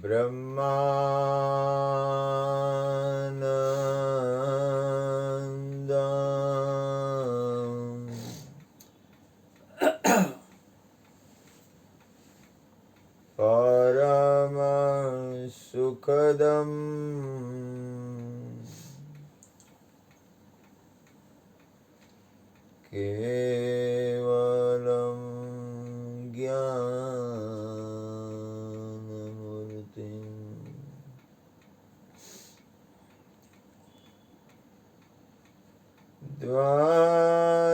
બ્રહ્માનંદં પરમ સુખદમ કેવલમ જ્ઞાનમૂર્તિં દ્વંદ્વાતીતં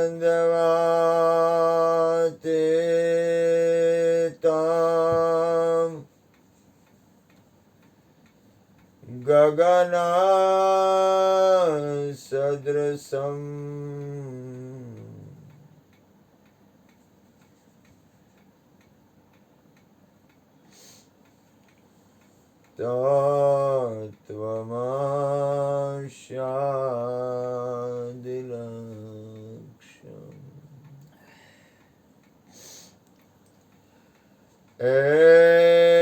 ગગનસદૃશં તત્વમસ્યાદિલક્ષ્યम्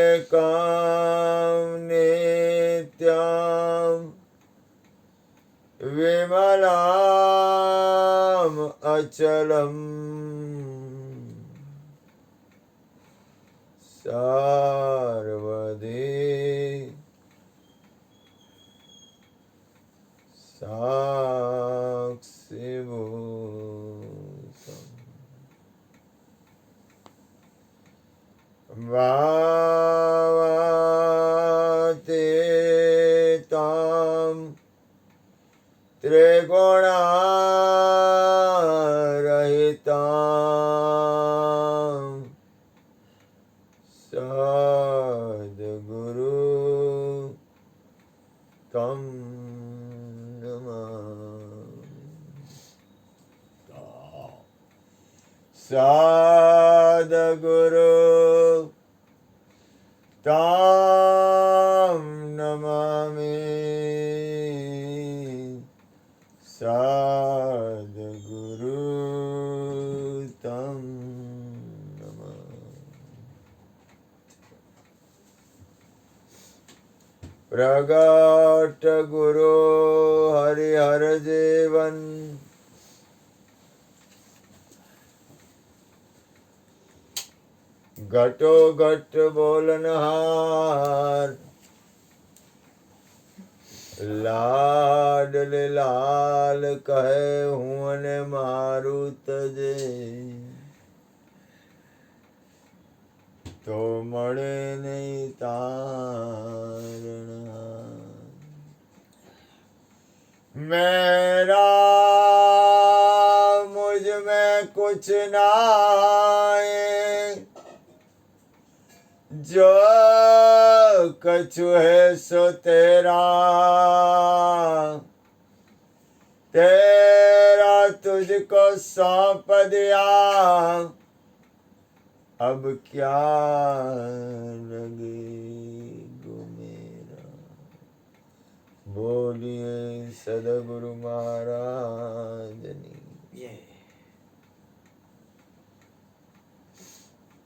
એકં નિત્યં વિમલમ અચલમ સર્વધી સાક્ષીભૂતમ ભાવાતીતં ત્રિગુણારહિતં સદ્ગુરુ તમ સદ્ગુરુ તં નમામિ સદ્ગુરુ તં નમામિ પ્રગટ ગુરુ હરિહર જીવન ઘટો ઘટ બોલનહાર લાડલે લાલ કહે હું અને મારું તજે તો મળે નહીં તારણહાર મેરા મુझ में कुछ नाए जो कछु है सो तेरा तेरा तुझको सौंप दिया अब क्या लगेगा मेरा बोलिए सदगुरु महाराजनी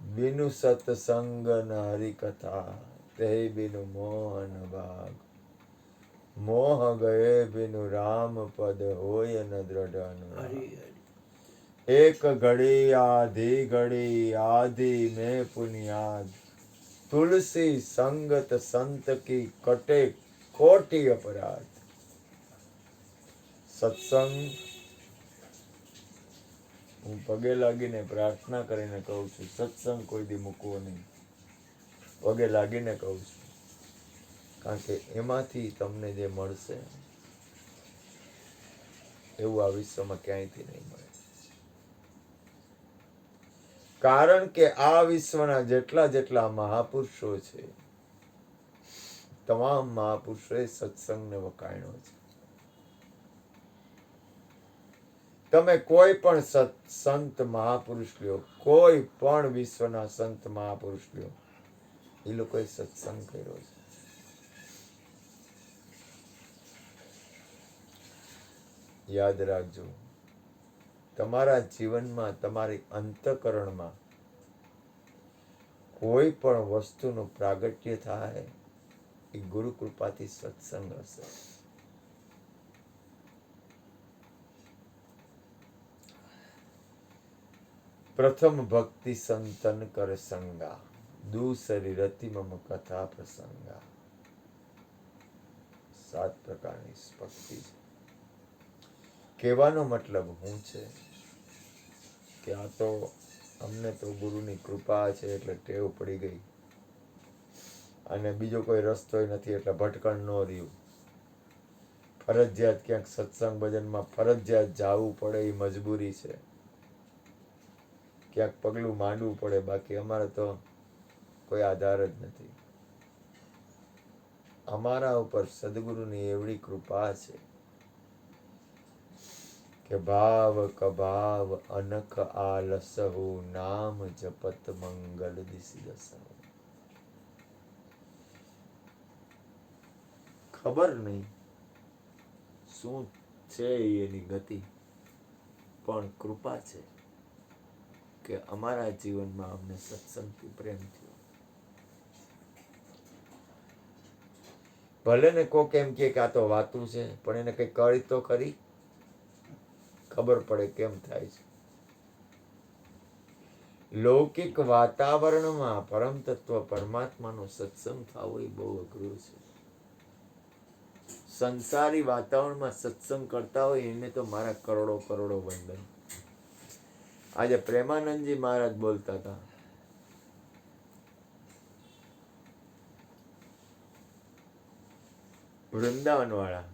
बिनु सत्संग न हरि कथा ते बिनु मोहन भाग मोह गए बिनु राम पद होय न दृढ़ अनुराग एक घड़ी आधी में पुनियाद तुलसी संगत संत की कटे कोटि अपराध सत्संग હું પગે લાગીને પ્રાર્થના કરીને કહું છું સત્સંગ કોઈ દી મૂકવો નહીં પગે લાગીને કહું છું કારણ કે એમાંથી તમને જે મળશે એવું આ વિશ્વમાં ક્યાંયથી નહીં મળે કારણ કે આ વિશ્વના જેટલા જેટલા મહાપુરુષો છે તમામ મહાપુરુષોએ સત્સંગને વખાણ્યો છે તમે કોઈ પણ સંત મહાપુરુષ લ્યો કોઈ પણ વિશ્વના સંત મહાપુરુષ લ્યો એ લોકોએ સત્સંગ કર્યો છે યાદ રાખજો તમારા જીવનમાં તમારી અંતઃકરણમાં કોઈ પણ વસ્તુનું પ્રાગટ્ય થાય એ ગુરુ કૃપાથી સત્સંગ હશે. પ્રથમ ભક્તિ સંતન કર સંગા, દૂસરી રતિ મમ કથા પ્રસંગા. 7 પ્રકારની ભક્તિ છે. કહેવાનો મતલબ શું છે કે આ તો અમને તો ગુરુની કૃપા છે એટલે ટેવ પડી ગઈ, અને બીજો કોઈ રસ્તો નથી એટલે ભટકણ ન રહ્યું. ફરજિયાત ક્યાંક સત્સંગ ભજનમાં ફરજિયાત જાવું પડે એ મજબૂરી છે, ક્યાંક પગલું માંડવું પડે, બાકી અમારે તો કોઈ આધાર જ નથી. અમારા ઉપર સદગુરુની એવડી કૃપા છે કે ભાવ કભાવ અનખ આલસહુ, નામ જપત મંગલ દિશ દસહુ. ખબર નહીં શું છે એની ગતિ, પણ કૃપા છે કે અમારા જીવનમાં અમને સત્સંગથી પ્રેમ થયો. ભલે ને કોક એમ કે આ તો વાતું છે, પણ એને કઈ કરી તો ખરી, ખબર પડે કેમ થાય છે. લૌકિક વાતાવરણમાં પરમ તત્વ પરમાત્માનો સત્સંગ થવો એ બહુ અઘરું છે. સંસારી વાતાવરણમાં સત્સંગ કરતા હોય એને તો મારા કરોડો કરોડો વંદન. આજે પ્રેમાનંદજી મહારાજ બોલતા હતા, વૃંદાવન વાળા,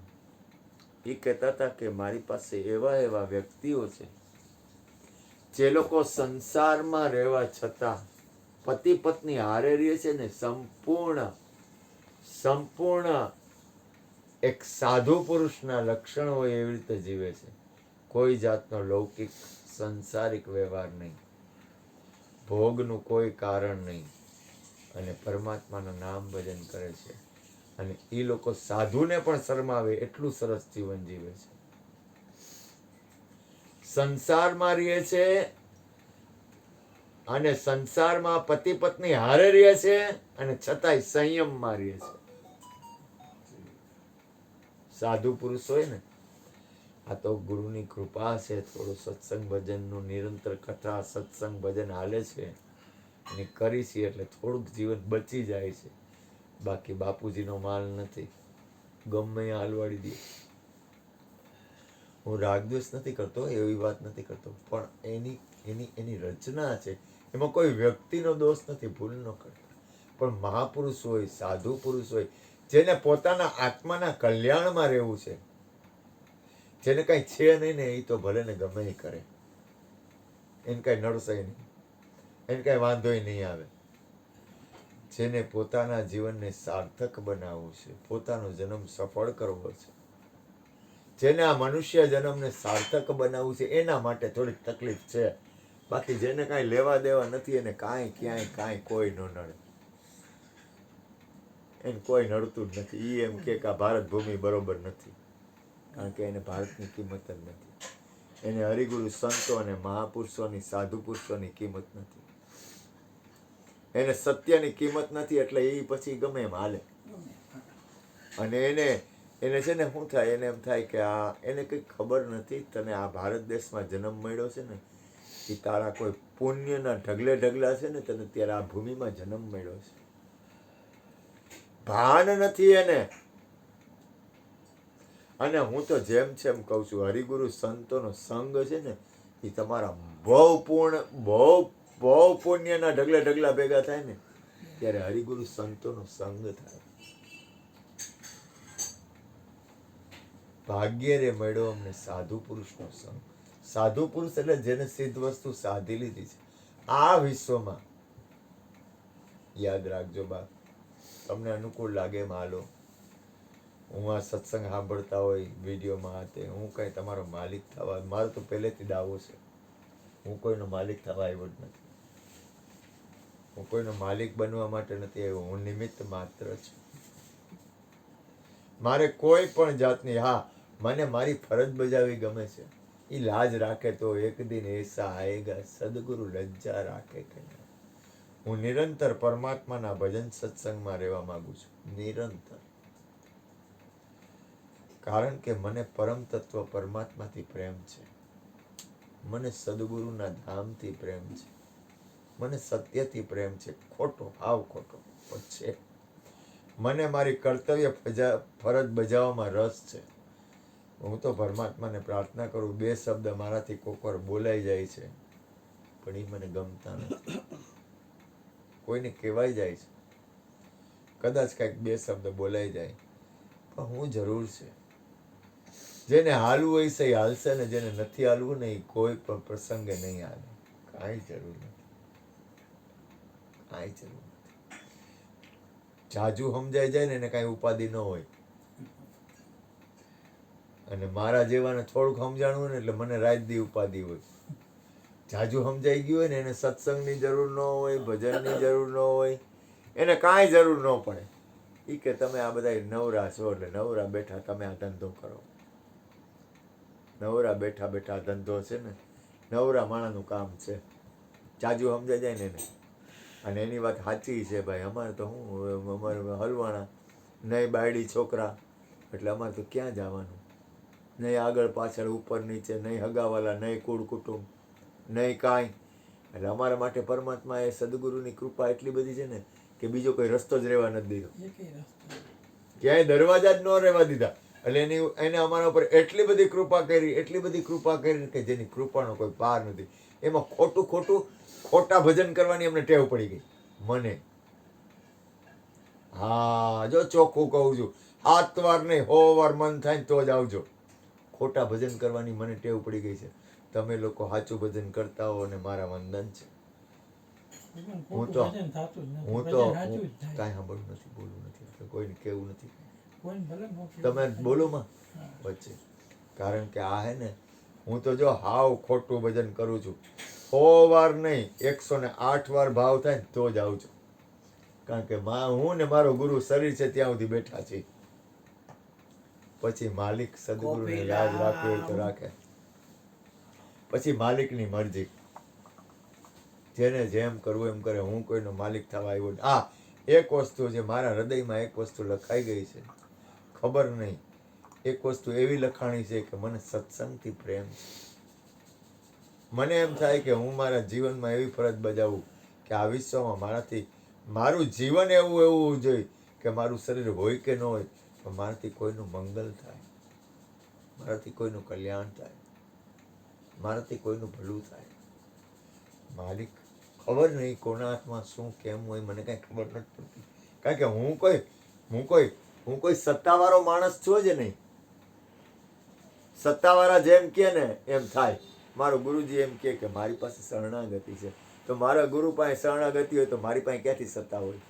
એ કહેતા હતા કે મારી પાસે એવા એવા વ્યક્તિઓ છે જે લોકો સંસારમાં રહેવા છતાં પતિ પત્ની હારે રહે છે ને સંપૂર્ણ એક સાધુ પુરુષના લક્ષણ હોય એવી રીતે જીવે છે. કોઈ જાતનો લૌકિક સંસારિક વ્યવહાર નહીં, ભોગનું કોઈ કારણ નહીં, અને પરમાત્માનું નામ ભજન કરે છે. અને એ લોકો સાધુને પણ શરમાવે એટલું સરસ જીવન જીવે છે. સંસારમાં રહે છે અને સંસારમાં પતિ પત્ની હારે રહે છે, અને છતાંય સંયમમાં રહે છે. સાધુ પુરુષ હોય ને, આ તો ગુરુની કૃપા છે, થોડું સત્સંગ ભજનનું નિરંતર કથા સત્સંગ ભજન હાલે છે અને કરી છે એટલે થોડુંક જીવન બચી જાય છે. બાકી બાપુજીનો માલ નથી, ગમે હાલવાડી દે. હું રાગદ્વેષ નથી કરતો, એવી વાત નથી કરતો, પણ એની રચના છે, એમાં કોઈ વ્યક્તિનો દોષ નથી, ભૂલ ન કરતા. પણ મહાપુરુષ હોય, સાધુ પુરુષ હોય, જેને પોતાના આત્માના કલ્યાણમાં રહેવું છે, જેને કઈ છે નહીં ને એ તો ભલે ને ગમે એ કરે, એને કઈ નડશે નહીં, એને કઈ વાંધોય નહીં આવે. જેને પોતાના જીવનને સાર્થક બનાવવું છે, પોતાનો જન્મ સફળ કરવો છે, જેને આ મનુષ્ય જન્મને સાર્થક બનાવવું છે, એના માટે થોડીક તકલીફ છે. બાકી જેને કાંઈ લેવા દેવા નથી એને કાંઈ ક્યાંય કાંઈ કોઈ ન નડે, એને કોઈ નડતું જ નથી. એ એમ કે આ ભારત ભૂમિ બરોબર નથી, કારણ કે એને ભારતની કિંમત જ નથી, એને હરિગુરુ સંતો અને મહાપુરુષોની સાધુ પુરુષોની કિંમત નથી, એને સત્યની કિંમત નથી. એટલે એ પછી ગમે એમ હાલે. અને એને છે ને શું થાય, એને એમ થાય કે એને કંઈ ખબર નથી, તને આ ભારત દેશમાં જન્મ મળ્યો છે ને એ તારા કોઈ પુણ્યના ઢગલે ઢગલા છે ને, તને ત્યારે આ ભૂમિમાં જન્મ મળ્યો છે, ભાન નથી એને. અને હું તો જેમ છે એમ કહું છું, હરિગુરુ સંતોનો સંગ છે ને એ તમારા બહુ પુણ્યના ઢગલે ઢગલા ભેગા થાય ને ત્યારે હરિગુરુ સંતોનો સંગ થાય. ભાગ્ય રે મળ્યો અમને સાધુ પુરુષનો સંગ. સાધુ પુરુષ એટલે જેને સિદ્ધ વસ્તુ સાધી લીધી છે આ વિશ્વમાં. યાદ રાખજો બા, તમને અનુકૂળ લાગે એમ હાલો. હું આ સત્સંગ સાંભળતા હોય વિડીયોમાં તે હું કઈ તમારો માલિક થવા, મારો તો પહેલેથી દાવો છે, હું કોઈનો માલિક થવા આવ્યો જ નથી, હું કોઈનો માલિક બનવા માટે નથી આવ્યો, હું નિમિત્ત માત્ર છું. મારે કોઈ પણ જાતની, હા મને મારી ફરજ બજાવવી ગમે છે, એ લાજ રાખે તો એક દિન એસા આએગા સદગુરુ લજ્જા રાખે કે હું નિરંતર પરમાત્માના ભજન સત્સંગમાં રહેવા માંગુ છું, નિરંતર. કારણ કે મને પરમ તત્વ પરમાત્માથી પ્રેમ છે, મને સદગુરુના ધામથી પ્રેમ છે, મને સત્યથી પ્રેમ છે, ખોટો, હાવ ખોટો છે. મને મારી કર્તવ્ય ફરજ બજાવવામાં રસ છે. હું તો પરમાત્માને પ્રાર્થના કરું, 2 શબ્દ મારાથી કોક વાર બોલાઈ જાય છે, પણ એ મને ગમતા નથી. કોઈને કહેવાય જાય છે, કદાચ કાંઈક 2 શબ્દ બોલાઈ જાય, પણ હું જરૂર છે. જેને હાલવું હોય છે એ હાલશે ને, જેને નથી હાલવું ને એ કોઈ પણ પ્રસંગે નહીં હાલે. કાંઈ જરૂર નથી, કાંઈ જરૂર નથી. જાજુ સમજાઈ જાય ને એને કાંઈ ઉપાધિ ન હોય, અને મારા જેવાને થોડુંક સમજાણું હોય ને એટલે મને રાત દી ઉપાધિ હોય. જાજુ સમજાઈ ગયું હોય ને એને સત્સંગની જરૂર ન હોય, ભજનની જરૂર ન હોય, એને કાંઈ જરૂર ન પડે. એ કે તમે આ બધા નવરા છો એટલે નવરા બેઠા તમે આ ધંધો કરો. નવરા બેઠા બેઠા ધંધો છે ને, નવરા માણાનું કામ છે. જાજુ સમજાઈ જાય ને એને. અને એની વાત સાચી છે ભાઈ. અમારે તો શું, અમારે હલવાણા નહીં, બાયડી છોકરા, એટલે અમારે તો ક્યાં જવાનું? નહીં આગળ પાછળ, ઉપર નીચે, નહીં હગાવાલા, નહીં કુળ કુટુંબ, નહીં કાંઈ. એટલે અમારા માટે પરમાત્મા એ સદગુરુની કૃપા એટલી બધી છે ને કે બીજો કોઈ રસ્તો જ રહેવા નથી દીધો, ક્યાંય દરવાજા જ ન રહેવા દીધા. એટલે એને અમારા ઉપર એટલી બધી કૃપા કરી, એટલી બધી કૃપા કરી કે જેની કૃપાનો કોઈ પાર નથી. એમાં ખોટા ભજન કરવાની અમને ટેવ પડી ગઈ, મને. હા, જો ચોખ્ખું કહું છું, 7 વાર નહીં 100 વાર મન થાય તો જ આવજો. ખોટા ભજન કરવાની મને ટેવ પડી ગઈ છે. તમે લોકો સાચું ભજન કરતા હો અને મારા વંદન છે. હું તો કાંઈ સાંભળવું નથી, બોલવું નથી, એટલે કોઈને કેવું નથી. તમે બોલો માં વચ્ચે. કારણ કે આ હે ને, હું તો જો હાવ ખોટું ભજન કરું છું. 100 વાર નહીં 108 વાર ભાવ થાય ને તો જ આવજો. કારણ કે હું ને મારો ગુરુ શરીર છે ત્યાં સુધી બેઠા છીએ. પછી માલિક સદગુરુને યાદ રાખવી હોય તો રાખે, પછી માલિકની મરજી, જેને જેમ કરવું એમ કરે. હું કોઈનો માલિક થવા આવ્યો. આ એક વસ્તુ છે મારા હૃદયમાં, એક વસ્તુ લખાઈ ગઈ છે, ખબર નહીં, એક વસ્તુ એવી લખાણી છે કે મને સત્સંગથી પ્રેમ છે. મને એમ થાય કે હું મારા જીવનમાં એવી ફરજ બજાવું કે આ વિશ્વમાં મારું જીવન એવું હોવું જોઈએ કે મારું શરીર હોય કે ન હોય, પણ મારાથી કોઈનું મંગલ થાય, મારાથી કોઈનું કલ્યાણ થાય, મારાથી કોઈનું ભલું થાય. માલિક ખબર નહીં કોના હાથમાં શું કેમ હોય, મને કાંઈ ખબર નથી પડતી. કારણ કે હું કોઈ સત્તાવાળો માણસ છું જ નહીં. સત્તાવાળા જેમ કે ને એમ થાય. મારો ગુરુજી એમ કે મારી પાસે શરણાગતિ છે, તો મારા ગુરુ પાસે શરણાગતિ હોય તો મારી પાસે ક્યાંથી સત્તા હોય?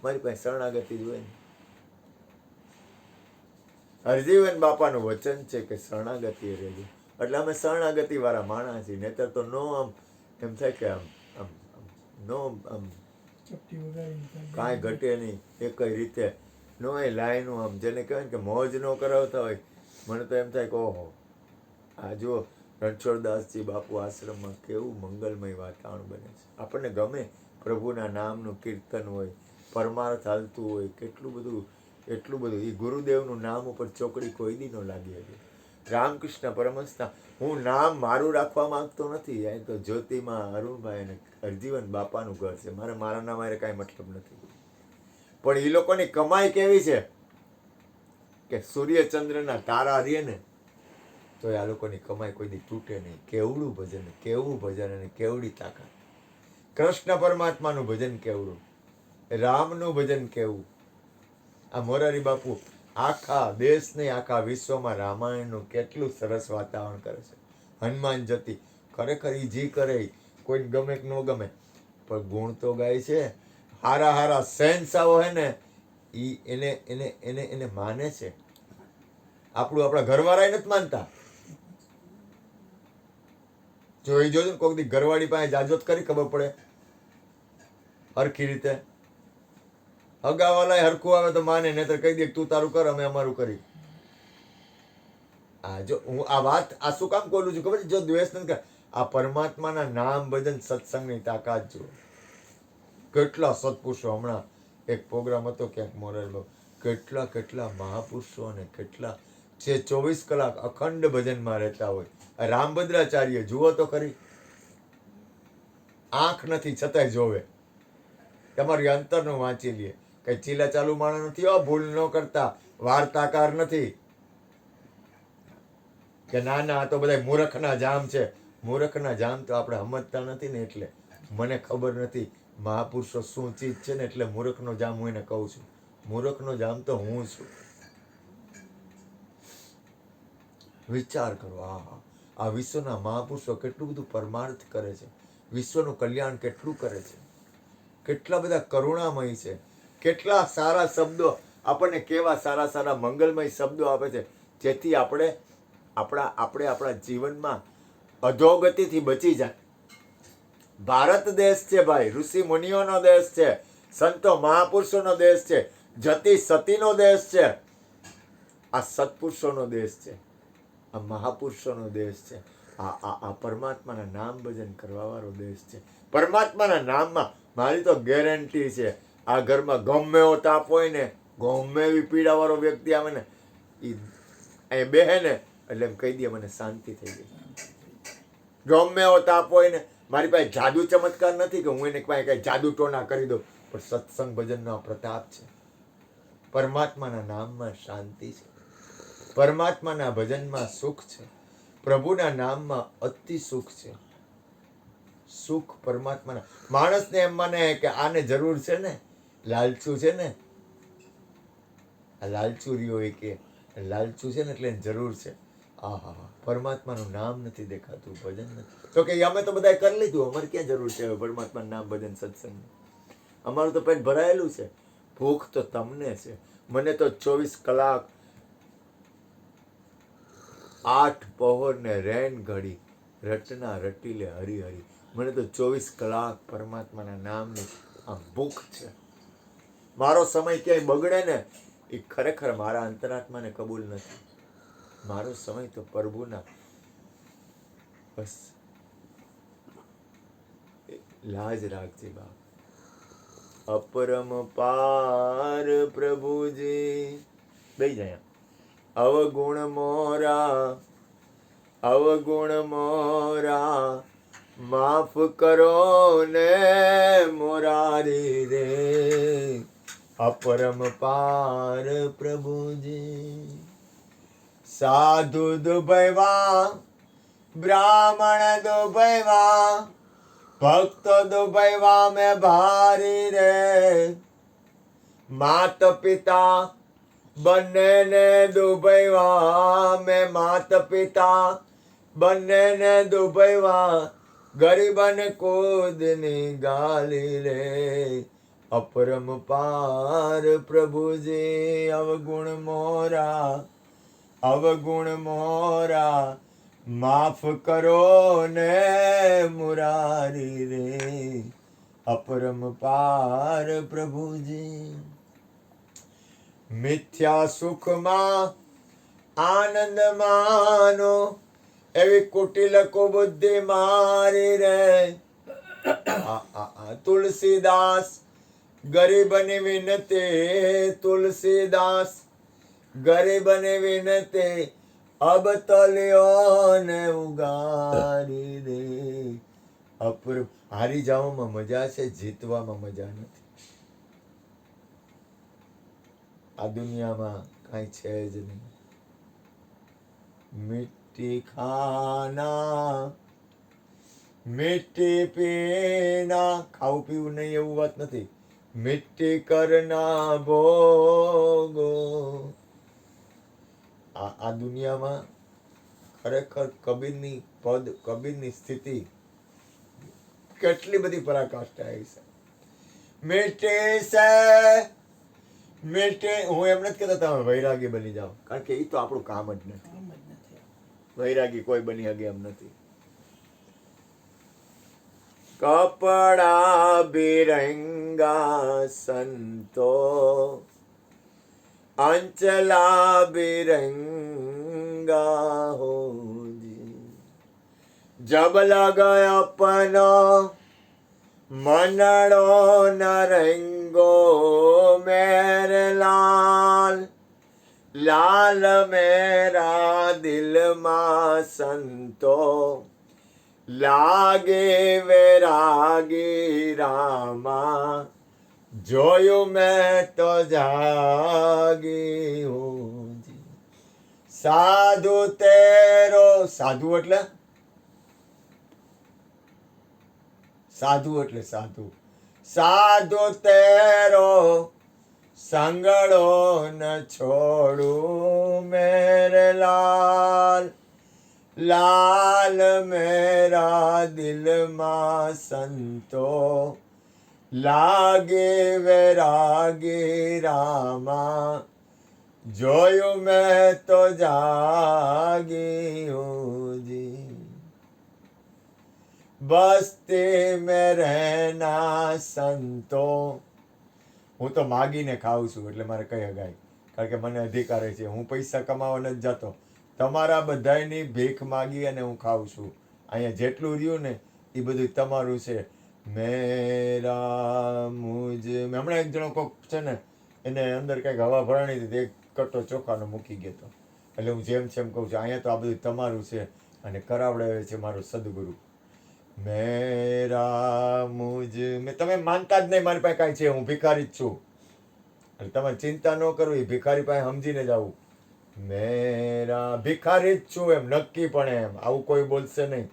મારી પાસે શરણાગતિ જ હોય ને. હરજીવન બાપાનું વચન છે કે શરણાગતિ રહેજો. એટલે અમે શરણાગતિ વાળા માણસ છીએ. નહીતર તો નો આમ એમ થાય કે આમ કાંઈ ઘટે નહીં એ કઈ રીતે નો એ લાઈનું આમ જેને કહેવાય ને કે મોજ ન કરાવતા હોય. મને તો એમ થાય કે ઓહો, આ જુઓ રણછોડદાસજી બાપુ આશ્રમમાં કેવું મંગલમય વાતાવરણ બને છે. આપણને ગમે, પ્રભુના નામનું કીર્તન હોય, પરમાર્થ હાલતું હોય, એટલું બધું. એ ગુરુદેવનું નામ ઉપર ચોકડી કોઈ દી ન લાગી હતી. રામકૃષ્ણ પરમહંસના હું નામ મારું રાખવા માંગતો નથી. અહીં તો જ્યોતિમાં અરુણભાઈ અને હરજીવન બાપાનું ઘર છે. મારા નામ મારે કાંઈ મતલબ નથી. પણ એ લોકોની કમાઈ કેવી છે કે સૂર્યચંદ્રના તારા રહે ને તો આ લોકોની કમાઈ કોઈ દી તૂટે નહીં. કેવડું ભજન અને કેવડી તાકાત. કૃષ્ણ પરમાત્માનું ભજન કેવડું, રામનું ભજન કેવું. આ મોરારી બાપુ આખા દેશ નહીં આખા વિશ્વમાં રામાયણનું કેટલું સરસ વાતાવરણ કરે છે. હનુમાન જતી ખરેખર એ જી કરે કોઈને ગમે કે ન ગમે, પણ ગુણ તો ગાય છે. હારા શહેનશાહો હે ને એને માને છે. આપણા ઘરવાળા નથી માનતા. જોઈ જોજો ને કોઈક દી ઘરવાળી પાસે જાજોત કરી ખબર પડે હરખી રીતે. અગાવાલા હરખું આવે તો માને, નહીતર કહી દે તું તારું કર અમે અમારું કરી. જો હું આ વાત શું કામ બોલું છું ખબર છે? જો દ્વેષ નથી, આ પરમાત્માના નામ ભજન સત્સંગની તાકાત જુઓ. કેટલા સત્પુરુષો, હમણાં એક પ્રોગ્રામ હતો ક્યાંક મોરારીમાં, કેટલા મહાપુરુષો અને કેટલા જે 24 કલાક અખંડ ભજનમાં રહેતા હોય. રામભદ્રાચાર્ય જુઓ તો ખરી, આંખ નથી છતાંય જોવે. તમારી અંતરનું વાંચી લે. કઈ ચીલા ચાલુ માણસ નથી, ભૂલ ન કરતા, વાર્તાકાર નથી કે ના ના આ તો બધા મૂર્ખના જામ છે. મૂર્ખના જામ તો આપણે સમજતા નથી ને, એટલે મને ખબર નથી મહાપુરુષો શું ચીજ છે ને, એટલે મૂર્ખનો જામ હું એને કહું છું. મૂર્ખનો જામ તો હું છું. વિચાર કરો, આ વિશ્વના મહાપુરુષો કેટલું બધું પરમાર્થ કરે છે, વિશ્વનું કલ્યાણ કેટલું કરે છે, કેટલા બધા કરુણામય છે, કેટલા સારા શબ્દો આપણને, કેવા સારા મંગલમય શબ્દો આપે છે, જેથી આપણે આપણા જીવનમાં અધોગતિથી બચી જાય. ભારત દેશ છે ભાઈ, ઋષિ મુનિઓનો દેશ છે, સંતો મહાપુરુષોનો દેશ છે, જતી સતીનો દેશ છે. આ સત્પુરુષોનો દેશ છે, આ મહાપુરુષોનો દેશ છે. આ પરમાત્માના નામ ભજન કરવા વાળો દેશ છે. પરમાત્માના નામમાં મારી તો ગેરંટી છે, આ ઘરમાં ગમે એવો તાપ હોય ને, ગમે એવી પીડા વાળો વ્યક્તિ આવે ને, એ અહીં બેહે ને એટલે એમ કહી દે મને શાંતિ થઈ ગઈ. ગમે એવો તાપ હોય ને, મારી પાસે જાદુ ચમત્કાર નથી કે હું એને પાસે કઈ જાદુ ટોના કરી દઉં, પણ સત્સંગ ભજનનો પ્રતાપ છે. પરમાત્માના નામમાં શાંતિ છે, પરમાત્માના ભજનમાં સુખ છે, પ્રભુના નામમાં અતિ સુખ છે. સુખ પરમાત્માના. માણસને એમ માને કે આને જરૂર છે ને, લાલચુ છે ને, આ લાલચુ રહ્યો એ કે લાલચુ છે ને એટલે જરૂર છે. પરમાત્માનું નામ નથી દેખાતું, ભજન નથી. તો કે અમે તો બધા કરી લીધું, અમારે ક્યાં જરૂર છે પરમાત્માનું નામ ભજન સત્સંગ? અમારું તો પેટ ભરાયેલું છે. ભૂખ તો તમને છે, મને તો 24 કલાક 8 પહોર ને રેન ઘડી રટના રટી લે હરી હરી. મને તો 24 કલાક પરમાત્માના નામની આ ભૂખ છે. મારો સમય ક્યાંય બગડે ને, એ ખરેખર મારા અંતરાત્માને કબૂલ નથી. મારો સમય તો પ્રભુના, બસ લાજ રાખજે બાપ. અપરમ પાર પ્રભુજી બે જાય. અવગુણ મોરા માફ કરો ને મોરારી રે. અપરમ પાર પ્રભુજી. સાધુ દુભૈવા, બ્રાહ્મણ દુભૈવા, ભક્ત દુભૈવા મેં ભારી રે. માત પિતા બંનેને દુભૈવા મેં, માત પિતા બંનેને દુભૈવા, ગરીબન કોદની ગાલી રે. અપરમ પાર પ્રભુજી. અવગુણ મોરા માફ કરો ને મુરારી રે. અપરમ પાર પ્રભુજી. મિથ્યા સુખમાં આનંદ માનો, એવી કુટિલ કુબુદ્ધિ મારી રે. તુલસીદાસ ગરીબની વિનતી, તુલસીદાસ ગરીબની વિનતી, અબ તલ્યો ને ઉગારી દે. હારી જવામાં મજા છે, જીતવામાં મજા નથી. આ દુનિયામાં કાંઈ છે જ નહીં. મિટ્ટી ખાના મિટ્ટી પીના, ખાવું પીવું નહીં એવું વાત નથી. મિટ્ટી કરના ભોગો. આ દુનિયામાં ખરેખર કબીરની સ્થિતિ કેટલી બધી પરાકાષ્ઠા આવી છે. મિટ્ટી હું એમ નથી કહેતો તમે વૈરાગી બની જાઓ, કારણ કે એ તો આપણું કામ જ નથી. વૈરાગી કોઈ બની શકે એમ નથી. કપડા બિરંગા સંતો, અંચલા બિરંગા હો જી. જબ લગ अपना મનડો નરંગો મેરે લાલ, લાલ મેરા દિલમાં સંતો, લાગે વેરાગી રામા, જોયું મેં તો જાગી હું જી. સાધુ તેરો, સાધુ એટલે સાધુ, સાધુ તેરો સંગડો ન છોડું મેરે લાલ, લાલ મેરા દિલમાં સંતો, લાગે વેરાગી રામા, જોયું મેં તો જાગી હું જી. બસ્તી મેં રહેના સંતો, હું તો માગીને ખાઉં છું એટલે મારે કઈ હગાય, કારણ કે મને અધિકાર છે, હું પૈસા કમાવા નથી જતો, તમારા બધાયની ભીખ માગી અને હું ખાઉં છું. અહીંયા જેટલું રહ્યું ને એ બધું તમારું છે. મેરા મુજ, હમણાં એક જણો કોક છે ને એને અંદર કંઈક હવા ભરાણી હતી, એક કટ્ટો ચોખાનો મૂકી ગયો હતો. એટલે હું જેમ છે એમ કહું છું, અહીંયા તો આ બધું તમારું છે અને કરાવડાવે છે મારો સદગુરુ. મેરા મુજ, તમે માનતા જ નહીં મારી પાસે કાંઈ છે, હું ભિખારી જ છું. એટલે તમે ચિંતા ન કરવી, ભિખારી પાસે સમજીને જ આવું. મેરા ભિખારી જ છું એમ નક્કી પણ એમ, આવું કોઈ બોલશે નહીં.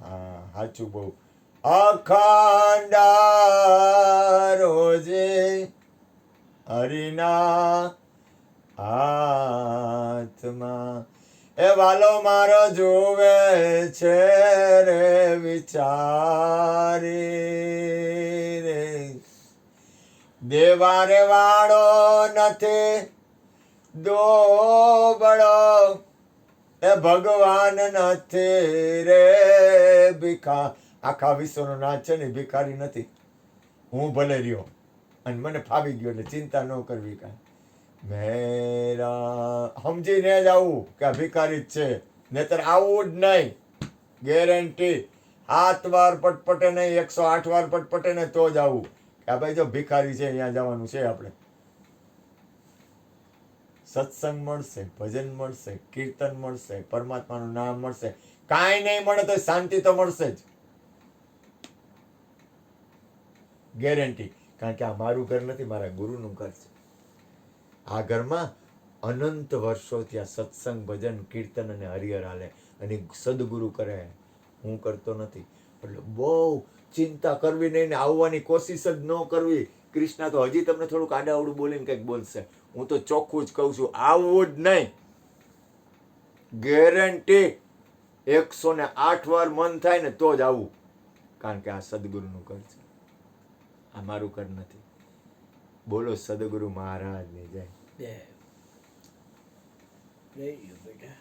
હા સાચું બહુ. અખંડા રોજે હરિના હાથમાં, એ વાલો મારો જોવે છે રે વિચારી રે, દેવારે વાળો નથી દોબળો, એ ભગવાન નથી રે ભિખા. આખા વિશ્વનો નાચ છે ને ભિખારી નથી, હું ભલે રહ્યો અને મને ફાવી ગયો એટલે ચિંતા ન કરવી કાંઈ. મેરા સમજીને જ આવું કે આ ભિખારી જ છે, નહીતર આવું જ નહીં ગેરંટી. 7 વાર પટપટે નહીં, 108 વાર પટપટે ને તો જ આવું કે આ ભાઈ જો ભિખારી છે, અહીંયા જવાનું છે આપણે. સત્સંગ મળશે, ભજન મળશે, કીર્તન મળશે, પરમાત્માનું નામ મળશે. કાંઈ નહીં મળે તો શાંતિ તો મળશે જ, ગેરંટી. કારણ કે આ મારું ઘર નથી, મારા ગુરુનું ઘર છે. આ ઘરમાં અનંત વર્ષો ત્યાં સત્સંગ, ભજન, કીર્તન અને હરિહર હાલે અને સદગુરુ કરે, હું કરતો નથી. એટલે બહુ ચિંતા કરવી નહીં ને આવવાની કોશિશ જ ન કરવી. કૃષ્ણ તો હજી તમને થોડુંક આડાવડું બોલીને કંઈક બોલશે, હું તો ચોખ્ખું જ કહું છું, આવવું જ નહીં, ગેરંટી. 108 વાર મન થાય ને તો જ આવું, કારણ કે આ સદગુરુનું ઘર છે, આ મારું ઘર નથી. બોલો સદગુરુ મહારાજની જય. જય. જય બેટા.